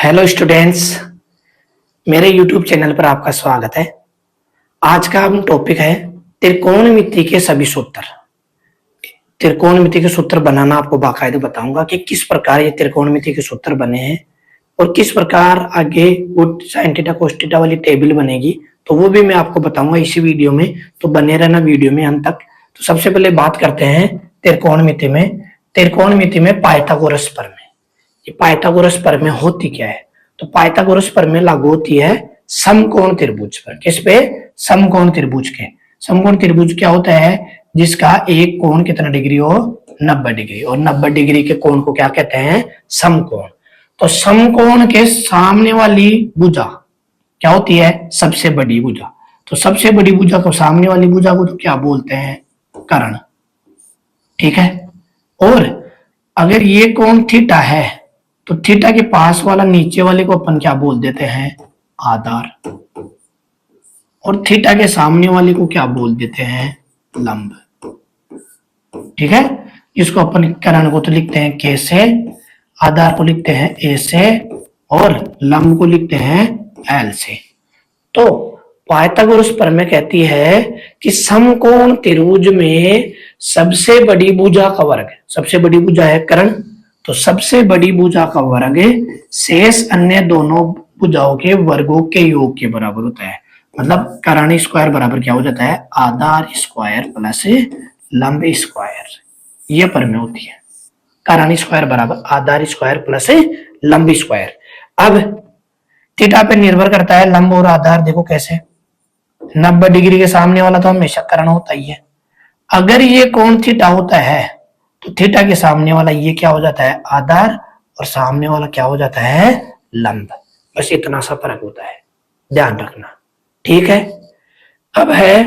Hello students, मेरे YouTube channel पर आपका स्वागत है। आज का हम टॉपिक है त्रिकोणमिति के सभी सूत्र। त्रिकोणमिति के सूत्र बनाना आपको बाकायदे बताऊंगा कि किस प्रकार ये त्रिकोणमिति के सूत्र बने हैं और किस प्रकार आगे वो साइन थीटा कोस थीटा वाली टेबल बनेगी, तो वो भी मैं आपको बताऊंगा इसी वीडियो में। तो बने रहना वीडियो में अंत तक। तो सबसे पहले बात करते हैं त्रिकोणमिति में। त्रिकोणमिति में पाइथागोरस प्रमेय। ये पाइथागोरस प्रमेय होती क्या है? तो पाइथागोरस प्रमेय लागू होती है समकोण त्रिभुज पर। किस पे? समकोण त्रिभुज के। समकोण त्रिभुज क्या होता है? जिसका एक कोण कितना डिग्री हो? 90 डिग्री। और 90 डिग्री के कोण को क्या कहते हैं? समकोण। तो समकोण के सामने वाली भुजा क्या होती है? सबसे बड़ी भुजा। तो सबसे बड़ी भुजा को, सामने वाली भुजा को तो क्या बोलते हैं? कर्ण। ठीक है। और अगर ये कोण थीटा है तो थीटा के पास वाला नीचे वाले को अपन क्या बोल देते हैं? आधार। और थीटा के सामने वाले को क्या बोल देते हैं? लंब। ठीक है। इसको अपन कर्ण को तो लिखते हैं के से, आधार को लिखते हैं ए से और लंब को लिखते हैं एल से। तो पाइथागोरस प्रमेय कहती है कि समकोण त्रिभुज में सबसे बड़ी भुजा का वर्ग, सबसे बड़ी भुजा है कर्ण, तो सबसे बड़ी भुजा का वर्ग शेष अन्य दोनों भुजाओं के वर्गों के योग के बराबर होता है। मतलब कर्ण स्क्वायर बराबर क्या हो जाता है? आधार स्क्वायर प्लस लंब स्क्वायर। ये प्रमेय होती है। कर्ण स्क्वायर बराबर आधार स्क्वायर प्लस लंब स्क्वायर। अब थीटा पे निर्भर करता है लंब और आधार। देखो कैसे? 90 डिग्री के सामने वाला तो हमेशा कर्ण होता ही है। अगर ये कोण थीटा होता है तो थीटा के सामने वाला ये क्या हो जाता है? आधार, और सामने वाला क्या हो जाता है? लंब। बस इतना सा फर्क होता है, ध्यान रखना। ठीक है। अब है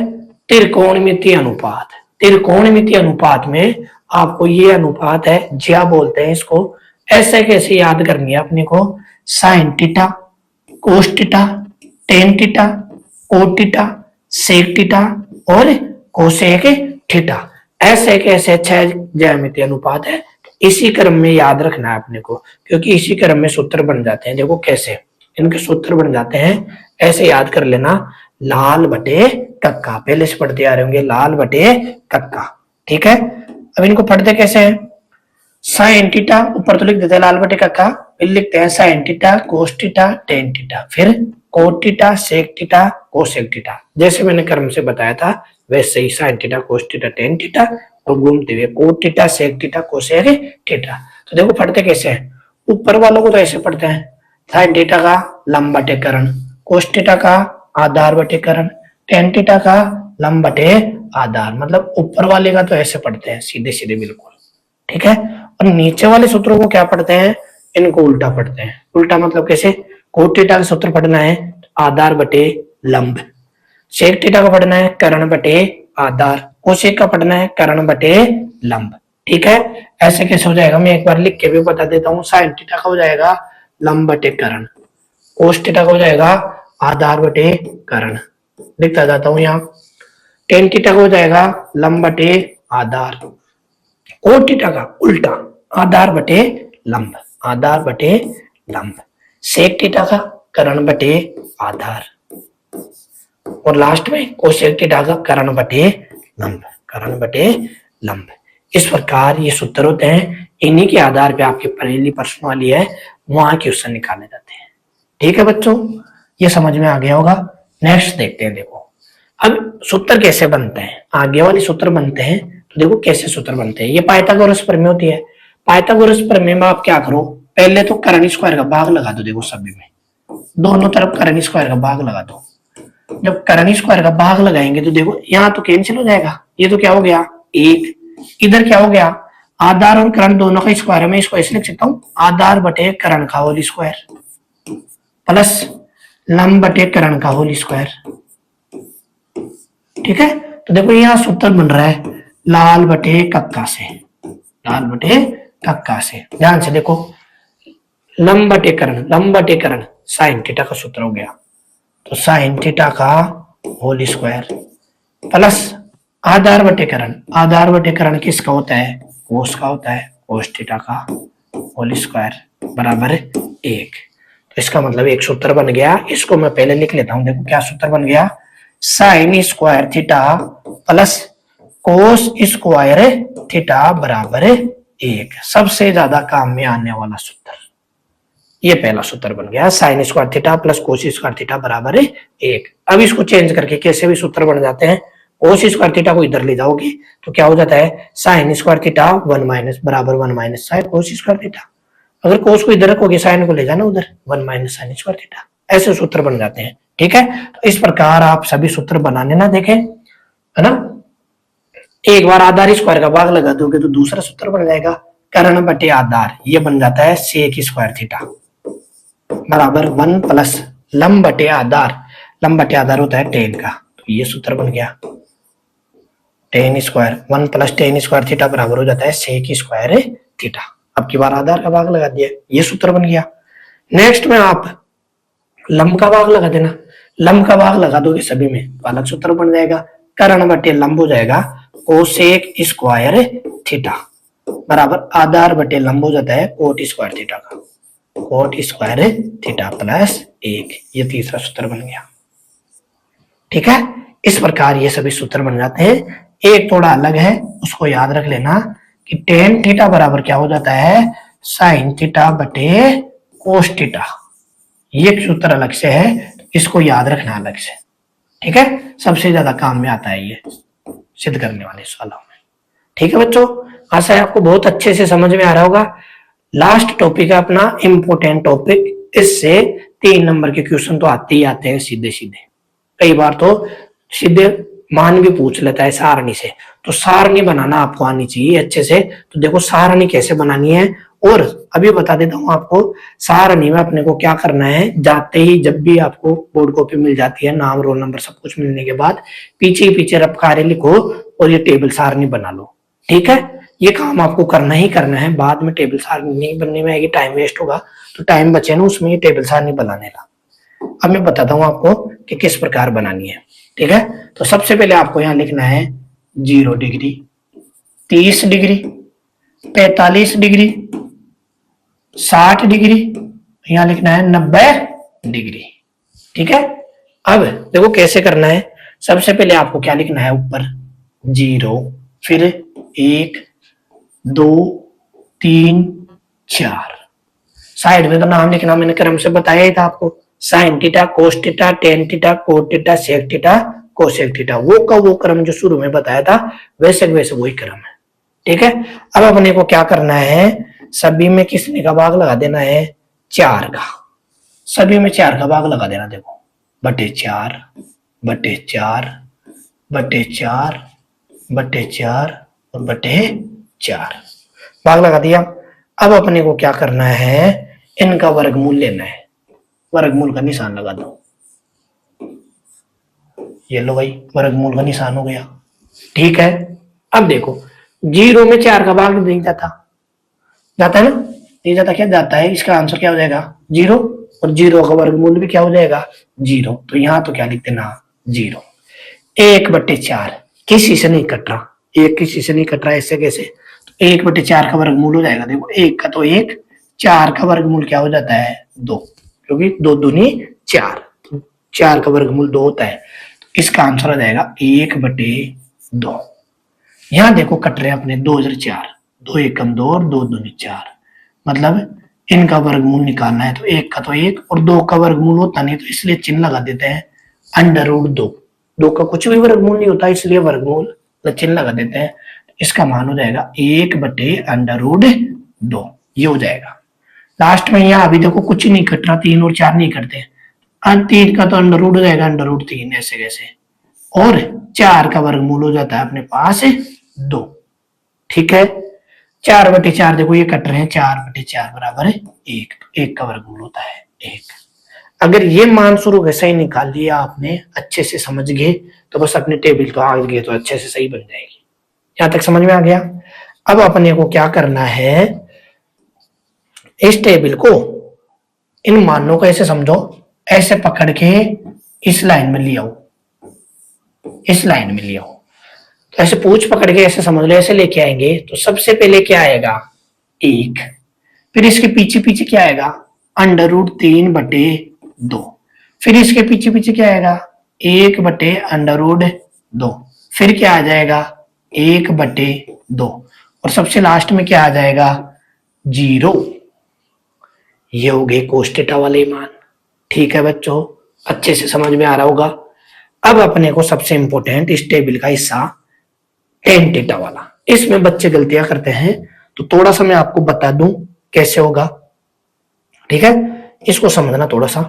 त्रिकोणमिति अनुपात। त्रिकोणमिति अनुपात में आपको ये अनुपात है, ज्या बोलते हैं इसको। ऐसे कैसे याद करनी है अपने को? Sine theta, cos theta, tan theta, cot theta, sec theta और कोसेक थीटा। ऐसे कैसे 6 ज्यामितीय अनुपात है। इसी क्रम में याद रखना है अपने को, क्योंकि इसी क्रम में सूत्र बन जाते हैं। देखो कैसे इनके सूत्र बन जाते हैं, ऐसे याद कर लेना। लाल बटे कक्का, पहले से पढ़ते आ रहे होंगे, लाल बटे कक्का। ठीक है। अब इनको पढ़ते कैसे हैं? साइन थीटा ऊपर तो लिख देते हैं लाल बटे कक्का, फिर लिखते हैं sine theta cos theta tan theta, फिर cot theta sec theta cosec theta. जैसे मैंने क्रम से बताया था वैसे ही sine theta cos theta tan theta और घूमते हुए cot theta sec theta cosec theta. तो देखो पढ़ते कैसे हैं? ऊपर वालों को तो ऐसे पढ़ते हैं, साइन थीटा का लंब बटे कर्ण, कोस थीटा का आधार बटे कर्ण, टेन थीटा का लंब बटे आधार। मतलब ऊपर वाले का तो ऐसे पढ़ते हैं सीधे सीधे बिल्कुल। ठीक है। और नीचे वाले सूत्रों को क्या पढ़ते हैं? इनको उल्टा पढ़ते हैं। उल्टा मतलब कैसे? कोट थीटा का सूत्र पढ़ना है आधार बटे लंब, सेक थीटा का पढ़ना है कर्ण बटे आधार, कोसेक का पढ़ना है कर्ण बटे लंब। ठीक है। ऐसे कैसे हो जाएगा? मैं एक बार लिख के भी बता देता हूँ। साइन थीटा का हो जाएगा लंब बटे कर्ण, कोस थीटा का हो जाएगा आधार बटे कर्ण, लिखता जाता हूँ यहाँ। टेन थीटा का हो जाएगा लंब बटे आधार, कोट थीटा का उल्टा आधार बटे लंब, आधार बटे लंब, सेक थीटा का कर्ण बटे आधार और लास्ट में कोसेक थीटा का कर्ण बटे लंब, कर्ण बटे लंब। इस प्रकार ये सूत्र होते हैं। इन्हीं के आधार पे आपकी पहली प्रश्न वाली है वहां क्वेश्चन निकाले जाते हैं। ठीक है बच्चों, ये समझ में आ गया होगा। नेक्स्ट देखते हैं। देखो अब सूत्र कैसे बनते हैं, आगे वाले सूत्र बनते हैं। तो देखो कैसे सूत्र बनते हैं। ये पाइथागोरस प्रमेय होती है। पाइथागोरस प्रमेय में आप क्या करो? पहले तो कर्ण स्क्वायर का भाग लगा दो। देखो सभी में दोनों तरफ कर्ण स्क्वायर का भाग लगा दो। जब कर्ण स्क्वायर का भाग लगाएंगे तो देखो यहाँ तो कैंसिल हो जाएगा। ये तो क्या हो गया? एक। इधर क्या हो गया? आधार और कर्ण दोनों का स्क्वायर है। मैं इसको ऐसे लिख सकता हूँ आधार बटे कर्ण का होल स्क्वायर प्लस लंब बटे कर्ण का होल स्क्वायर। ठीक है। तो देखो यहाँ सूत्र बन रहा है लाल बटे कक्का से, लाल बटे कक्का से। ध्यान से देखो, लंब बटे कर्ण, लंब बटे कर्ण साइन थीटा का सूत्र हो गया। तो साइन थीटा का होल स्क्वायर प्लस आधार बटे कर्ण, आधार बटे कर्ण किसका होता है? कोस का होता है, कोस थीटा का होल स्क्वायर बराबर 1। इसका मतलब एक सूत्र बन गया। इसको मैं पहले लिख लेता हूं। देखो क्या सूत्र बन गया, sine square theta plus cos square theta बराबर 1। सबसे ज्यादा काम में आने वाला सूत्र, ये पहला सूत्र बन गया, sine square theta plus cos square theta बराबर 1। अब इसको चेंज करके कैसे भी सूत्र बन जाते हैं। कोस स्क्वायर थीटा को इधर ले जाओगे तो क्या हो जाता है, साइन स्क्वायर थीटा 1 माइनस बराबर 1 minus sine cos square theta. अगर कोस को इधर रखोगे साइन को ले जाना उधर, 1 माइनस साइन स्क्वायर थीटा। ऐसे सूत्र बन जाते हैं। ठीक है, तो इस प्रकार आप सभी सूत्र बनाने ना देखें, है ना। एक बार आधार स्क्वायर का भाग लगा दोगे तो दूसरा सूत्र बन जाएगा, कर्ण बटे आधार, ये बन जाता है सेक स्क्वायर थीटा बराबर 1 प्लस लंब बटे आधार, लंब बटे आधार होता है टेन का, तो ये सूत्र बन गया ten square 1 plus ten square theta बराबर हो जाता है सेक स्क्वायर थीटा। अब की बार आधार का भाग लगा दिया, ये सूत्र बन गया। नेक्स्ट में आप लंब का भाग लगा देना, लंब का भाग लगा दोगे सभी में तो अलग सूत्र बन जाएगा, कर्ण बटे लंब हो जाएगा कोसेक स्क्वायर थीटा बराबर आधार बटे लंब हो जाता है कोट स्क्वायर थीटा का, कोट स्क्वायर थीटा प्लस 1। ये तीसरा सूत्र बन गया। ठीक है, इस प्रकार ये सभी सूत्र बन जाते हैं। एक थोड़ा अलग है, उसको याद रख लेना कि टेन थीटा बराबर क्या हो जाता है, साइन थीटा बटे कोस थीटा। ये सूत्र अलग से है, इसको याद रखना अलग से। ठीक है, सबसे ज्यादा काम में आता है ये सिद्ध करने वाले सवालों में। ठीक है बच्चों, आशा है आपको बहुत अच्छे से समझ में आ रहा होगा। लास्ट टॉपिक है अपना इम्पोर्टेंट टॉपिक, इससे 3 नंबर के क्वेश्चन तो आते ही आते हैं सीधे सीधे। कई बार तो सीधे मान भी पूछ लेता है सारणी से, तो सारणी बनाना आपको आनी चाहिए अच्छे से। तो देखो सारणी कैसे बनानी है, और अभी बता देता हूं आपको सारणी में अपने को क्या करना है। जाते ही जब भी आपको बोर्ड कॉपी मिल जाती है, नाम रोल नंबर सब कुछ मिलने के बाद पीछे पीछे रफ कार्य लिखो और ये टेबल सारणी बना लो। ठीक है, ये काम आपको करना ही करना है। बाद में टेबल सारणी नहीं बनने में आएगी, टाइम वेस्ट होगा, तो टाइम बचे ना उसमें ये टेबल सारणी बनाने का। अब मैं बताता हूं आपको कि किस प्रकार बनानी है। ठीक है, तो सबसे पहले आपको यहाँ लिखना है 0 डिग्री, 30 डिग्री, 45 डिग्री, 60 डिग्री, यहाँ लिखना है 90 डिग्री। ठीक है, अब देखो कैसे करना है। सबसे पहले आपको क्या लिखना है, ऊपर 0, फिर 1 2 3 4, साइड में तो नाम लिखना मैंने क्रम से बताया ही था आपको, sine theta cos theta tan theta cot theta sec theta cosec theta, वो का वो क्रम जो शुरू में बताया था वैसे वैसे वही क्रम है। ठीक है, अब अपने को क्या करना है, सभी में किसने का भाग लगा देना है, 4 का, सभी में 4 का भाग लगा देना। देखो बटे 4 बटे 4 बटे 4 बटे 4 और बटे 4 भाग लगा दिया। अब अपने को क्या करना है, इनका वर्गमूल लेना है, वर्गमूल का निशान लगा दो। ये लो भाई, वर्गमूल का निशान हो गया। ठीक है, अब देखो 0 में 4 का भाग नहीं जाता, जाता है ना, नहीं जाता, क्या जाता है, इसका आंसर क्या हो जाएगा 0, और 0 का वर्गमूल भी क्या हो जाएगा 0, तो यहां तो क्या लिख देना 0। 1/4 किसी से नहीं कट रहा, एक किसी से नहीं कट रहा, ऐसे कैसे, तो 1/4 का वर्गमूल हो जाएगा। देखो 1 का तो 1, 4 का वर्गमूल क्या हो जाता है 2, क्योंकि 2 दूनी 4, 4 का वर्गमूल 2 होता है, तो इसका आंसर हो जाएगा 1/2। यहां देखो कट रहे हैं अपने 2 और 4, 2 एकम 2 और 2 दूनी 4, मतलब इनका वर्गमूल निकालना है। तो 1 का तो 1 और 2 का वर्गमूल होता नहीं, तो इसलिए चिन्ह लगा देते हैं √2। 2 का कुछ भी वर्गमूल नहीं होता, इसलिए वर्गमूल चिन्ह लगा देते हैं। इसका मान हो जाएगा 1/√2, ये हो जाएगा। लास्ट में यहाँ अभी देखो कुछ नहीं कट रहा, 3 और 4 नहीं करते, 3 का तो √2 हो जाएगा, √3 ऐसे कैसे, और 4 का वर्गमूल हो जाता है अपने पास 2। ठीक है, 4/4 देखो ये कट रहे हैं, 4/4 बराबर है 1, तो 1 का वर्गमूल होता है 1। अगर ये मान शुरू के सही निकाल लिया आपने, अच्छे से समझ गए, तो बस अपने टेबल तो आ गए तो अच्छे से सही बन जाएगी। यहां तक समझ में आ गया। अब अपने को क्या करना है, इस टेबल को, इन मानों को ऐसे समझो, ऐसे पकड़ के इस लाइन में ले आओ, इस लाइन में ले आओ, तो ऐसे पूछ पकड़ के ऐसे समझ लो, ऐसे लेके आएंगे तो सबसे पहले क्या आएगा 1, फिर इसके पीछे पीछे क्या आएगा √3/2। फिर इसके पीछे पीछे क्या आएगा, 1/√2। फिर क्या आ जाएगा, 1/2। और सबसे लास्ट में क्या आ जाएगा, 0। ये हो गए cos थीटा वाले मान। ठीक है बच्चों, अच्छे से समझ में आ रहा होगा। अब अपने को सबसे इंपॉर्टेंट इस टेबल का हिस्सा tan थीटा वाला, इसमें बच्चे गलतियां करते हैं, तो थोड़ा सा मैं आपको बता दूं कैसे होगा। ठीक है, इसको समझना थोड़ा सा।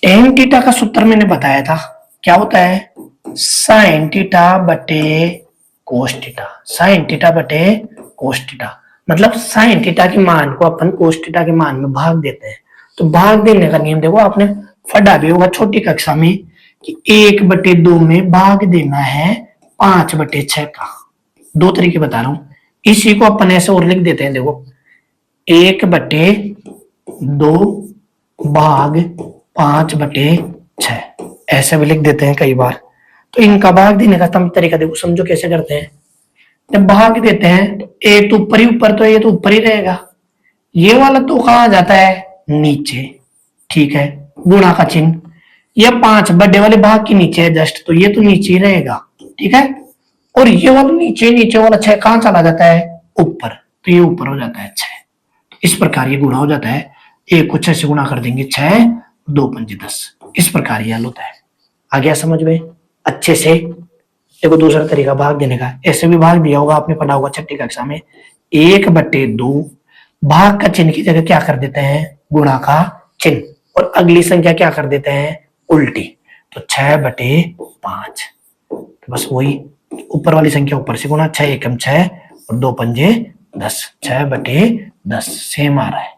tan थीटा का सूत्र मैंने बताया था, क्या होता है, sin थीटा बटे cos थीटा। sin थीटा बटे cos थीटा मतलब sin थीटा के मान को अपन cos थीटा के मान में भाग देते हैं। तो भाग देने का नियम देखो, आपने पढ़ा भी होगा छोटी कक्षा में कि 1/2 में भाग देना है 5/6 का। दो तरीके बता रहा हूं, इसी को अपन ऐसे और लिख देते हैं, देखो 1/2 भाग 5/6, ऐसे भी लिख देते हैं कई बार। तो इनका भाग देने का तरीका देखो, समझो कैसे करते हैं। जब भाग देते हैं तो एक तो ऊपर ही ऊपर, तो ये तो ऊपर ही रहेगा, ये वाला तो कहां जाता है, नीचे। ठीक है, गुणा का चिन्ह, ये 5 बड़े वाले भाग के नीचे है जस्ट, तो ये तो नीचे ही रहेगा। ठीक है, और ये वाला नीचे, नीचे वाला 6 कहां चला जाता है, ऊपर, तो ये ऊपर हो जाता है 6। इस प्रकार ये गुणा हो जाता है, एक को 6 से गुणा कर देंगे, 6 2 5 10, इस प्रकार ये हल होता है। आ गया समझ में अच्छे से। देखो दूसरा तरीका भाग देने का, ऐसे भी भाग दिया होगा, आपने पढ़ा होगा छठी कक्षा में, 1/2 भाग का चिन्ह की जगह क्या कर देते हैं, गुणा का चिन्ह, और अगली संख्या क्या कर देते हैं, उल्टी, तो 6/5। तो बस वही ऊपर वाली संख्या ऊपर से गुणा, 6 एकम 6 और 2 पंजे 10, 6/10 सेम आ रहा है।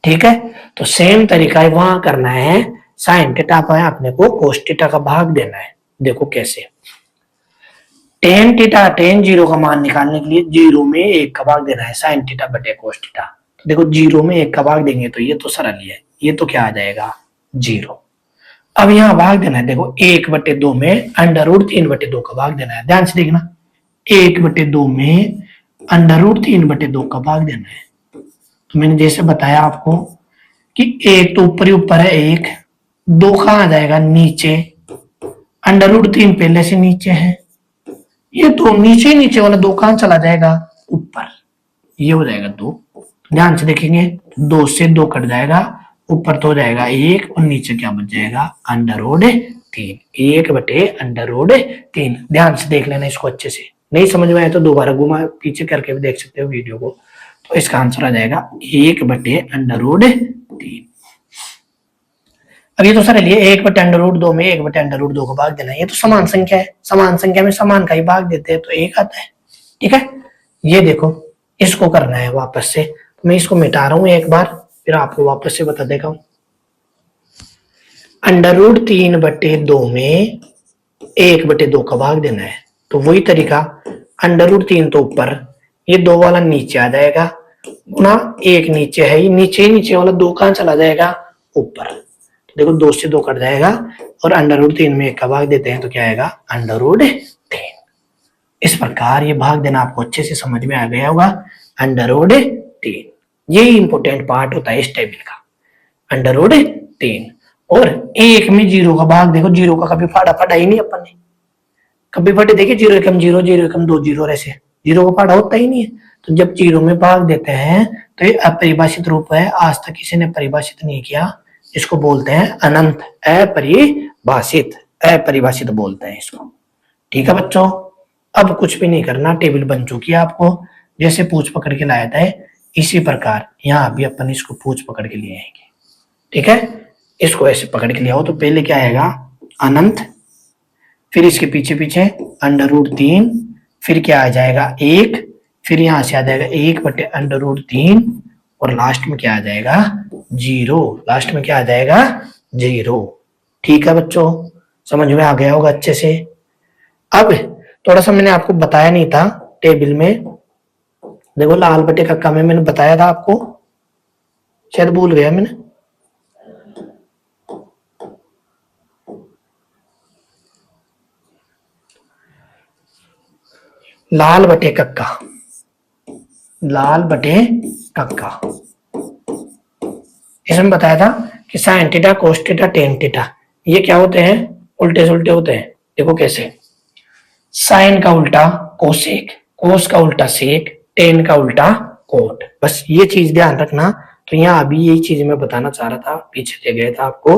ठीक है, तो सेम तरीका है वहां करना है, साइन थीटा पर अपने को कोस थीटा का भाग देना है। देखो कैसे, tan थीटा, tan 0 का मान निकालने के लिए 0 में 1 का भाग देना है, साइन थीटा बटे कोस थीटा। तो देखो 0 में 1 का भाग देंगे तो ये तो सरल ही है, ये तो क्या आ जाएगा, 0। अब यहाँ भाग देना है, देखो 1/2 में √3/2 का भाग देना है, ध्यान से देखना, 1/2 में √3/2 का भाग देना है। तो मैंने जैसे बताया आपको कि एक तो ऊपर ही ऊपर है, एक 2 कहां आ जाएगा, नीचे, √3 पहले से नीचे है, ये तो नीचे नीचे वाला 2 कहां चला जाएगा, ऊपर, ये हो जाएगा 2। ध्यान से देखेंगे, 2 से 2 कट जाएगा, ऊपर तो हो जाएगा 1 और नीचे क्या बच जाएगा, √3, 1/√3। ध्यान से देख लेना इसको अच्छे से, नहीं समझ में आए तो दोबारा घुमा पीछे करके भी देख सकते हो वीडियो को। तो इसका आंसर आ जाएगा 1/√3। अब ये तो सरल है, 1/√2 में 1/√2 को भाग देना है, ये तो समान संख्या है, समान संख्या में समान का ही भाग देते हैं तो 1 आता है। ठीक है, ये देखो इसको करना है वापस से, मैं इसको मिटा रहा हूं एक बार, फिर आपको वापस से बता देगा। √3/2 में 1/2 का भाग देना है, तो वही तरीका, √3 तो ऊपर, ये 2 वाला नीचे आ जाएगा, गुना 1 नीचे है, ये नीचे ही नीचे वाला 2 कहां चला जाएगा, ऊपर। देखो 2 से 2 कट जाएगा, और √3 में 1 का भाग देते हैं तो क्या आएगा, √3। इस प्रकार ये भाग देना आपको अच्छे से समझ में आ गया होगा, √3। यही इंपॉर्टेंट पार्ट होता है इस टेबल का, √3। और 1 में 0 का भाग, देखो 0 का कभी फाड़ा फाड़ा ही नहीं अपन ने, कभी फटे देखिए, 0 एकम 0, 0 एकम 2 0, ऐसे 0 का फाड़ा होता ही नहीं है। तो जब 0 में भाग देते हैं तो ये अपरिभाषित रूप है, आज तक किसी ने परिभाषित नहीं किया, इसको बोलते हैं अनंत, अपरिभाषित, अपरिभाषित बोलते हैं इसको। ठीक है बच्चों, अब कुछ भी नहीं करना, टेबल बन चुकी है, आपको जैसे पूछ पकड़ के लाया था इसी प्रकार यहाँ भी अपन इसको पूछ पकड़ के लिए आएंगे। ठीक है, इसको ऐसे पकड़ के लिया हो तो पहले क्या आएगा, अनंत, फिर इसके पीछे पीछे √3, फिर क्या आ जाएगा 1, फिर यहां से आ जाएगा 1/√3, और लास्ट में क्या आ जाएगा, 0। लास्ट में क्या आ जाएगा, 0। ठीक है बच्चों, समझ में आ गया होगा अच्छे से। अब थोड़ा सा मैंने आपको बताया नहीं था टेबल में, देखो लाल बटे कक्का में मैंने बताया था आपको, शायद भूल गया मैंने, लाल बटे कक्का, लाल बटे कक्का, इसमें बताया था कि sign theta, cos theta, tan theta ये क्या होते हैं, उल्टे सुल्टे होते हैं। देखो कैसे, साइन का उल्टा कोसेक, कोस का उल्टा सेक, टेन का उल्टा कोट। बस ये चीज ध्यान रखना। तो यहाँ अभी यही चीज मैं बताना चाह रहा था, पीछे ले गया था आपको,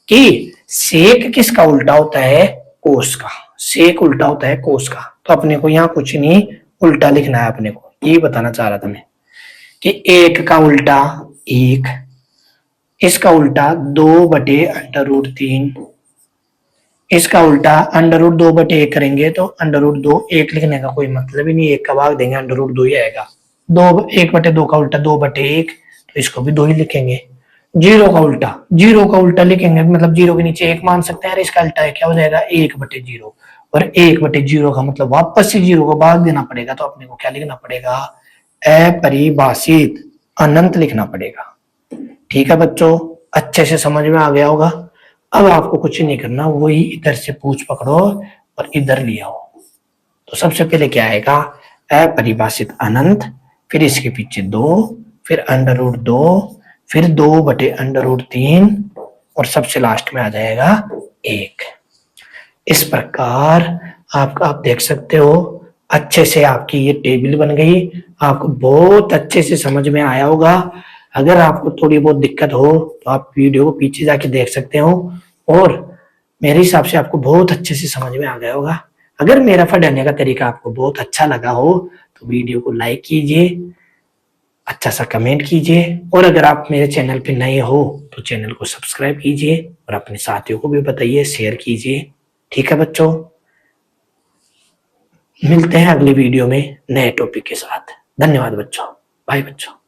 कि सेक किसका उल्टा होता है, कोस का। सेक उल्टा होता है कोस का। तो अपने को यहाँ कुछ नहीं उल्टा लिखना है, अपने को यही बताना चाह रहा था मैं कि एक का उल्टा एक, इसका उल्टा 2/√3, इसका उल्टा √2/1 करेंगे तो √2, एक लिखने का कोई मतलब ही नहीं, एक का भाग देंगे √2 ही आएगा। 1/2 का उल्टा 2/1, तो इसको भी 2 ही लिखेंगे। जीरो का उल्टा लिखेंगे मतलब जीरो के नीचे एक मान सकते हैं, इसका उल्टा है क्या हो जाएगा 1/0, और 1/0 का मतलब वापस से जीरो को भाग देना पड़ेगा, तो अपने को क्या लिखना पड़ेगा, अपरिभाषित अनंत लिखना पड़ेगा। ठीक है बच्चों, अच्छे से समझ में आ गया होगा। अब आपको कुछ नहीं करना, वही इधर से पूछ पकड़ो और इधर ले आओ। तो सबसे पहले क्या आएगा, अपरिभाषित अनंत, फिर इसके पीछे 2, फिर √2, फिर 2/√3, और सबसे लास्ट में आ जाएगा 1। इस प्रकार आप देख सकते हो, अच्छे से आपकी ये टेबल बन गई। आपको बहुत अच्छे से समझ में आया होगा। अगर आपको थोड़ी बहुत दिक्कत हो तो आप वीडियो को पीछे जाके देख सकते हो, और मेरे हिसाब से आपको बहुत अच्छे से समझ में आ गया होगा। अगर मेरा पढ़ाने का तरीका आपको बहुत अच्छा लगा हो तो वीडियो को लाइक कीजिए, अच्छा सा कमेंट कीजिए, और अगर आप मेरे चैनल पे नए हो तो चैनल को सब्सक्राइब कीजिए और अपने साथियों को भी बताइए, शेयर कीजिए। ठीक है बच्चों, मिलते हैं अगली वीडियो में नए टॉपिक के साथ। धन्यवाद बच्चों, बाय बच्चों।